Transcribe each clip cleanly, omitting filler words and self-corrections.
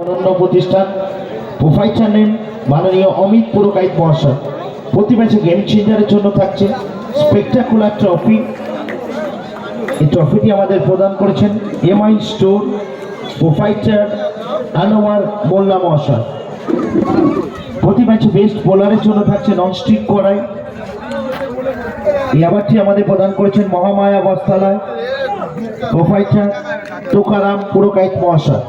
অনন্য প্রতিষ্ঠান প্রোফাইটার নেম মাননীয় অমিত পুরকাইত মহাশয়। প্রতি ম্যাচে গেম চেঞ্জারের জন্য থাকছে স্পেকটাকুলার ট্রফি। এই ট্রফিটি আমাদের প্রদান করেছেন এমআই স্টোর প্রোফাইটার আনোয়ার মোল্লা মহাশয়। প্রতি ম্যাচে বেস্ট বোলারের জন্য থাকছে ননস্টিক কড়াই। এই অ্যাওয়ার্ডটি আমাদের প্রদান করেছেন মহামায়া বস্ত্রালয় প্রোফাইটার তুকারাম পুরকাইত মহাশয়।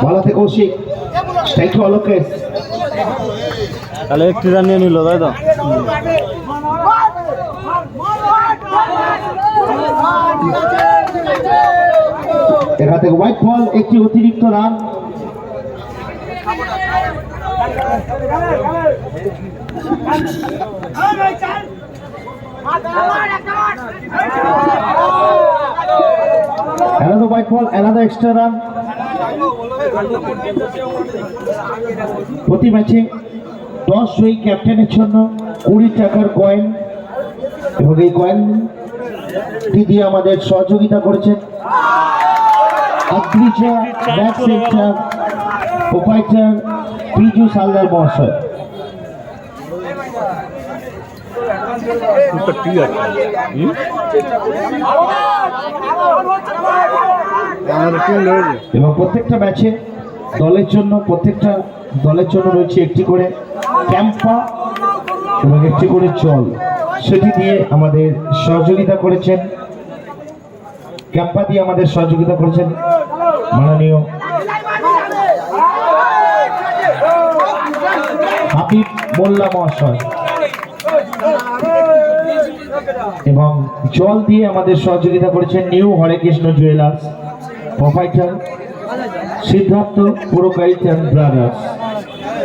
বালাতে কৌশিক স্ট্রাইকে অলোকেশ তাহলে একটি রান নিয়ে নিল, তাই তো? এখান থেকে হোয়াইট বল, একটি অতিরিক্ত run. Another white ball, another extra run. প্রতি ম্যাচে 10 জয়ী ক্যাপ্টেনের জন্য 20 টাকার কয়েন, এবং এই কয়েনটি দিয়ে আমাদের সহযোগিতা করেছেন আদ্রিজা ব্যাক সেন্টার প্রোপাইটার পিজু সালদার মহাশয়। এবং প্রত্যেকটা ম্যাচে প্রত্যেকটা দলের জন্য রয়েছে একটি করে ক্যাম্পা এবং একটি করে জল, সেটি দিয়ে আমাদের সহযোগিতা করেছেন মাননীয় হাবিব মোল্লা মহাশয়, এবং জল দিয়ে আমাদের সহযোগিতা করেছেন new Harekrishna jewellers proprietor Siddhartha Purkait brothers.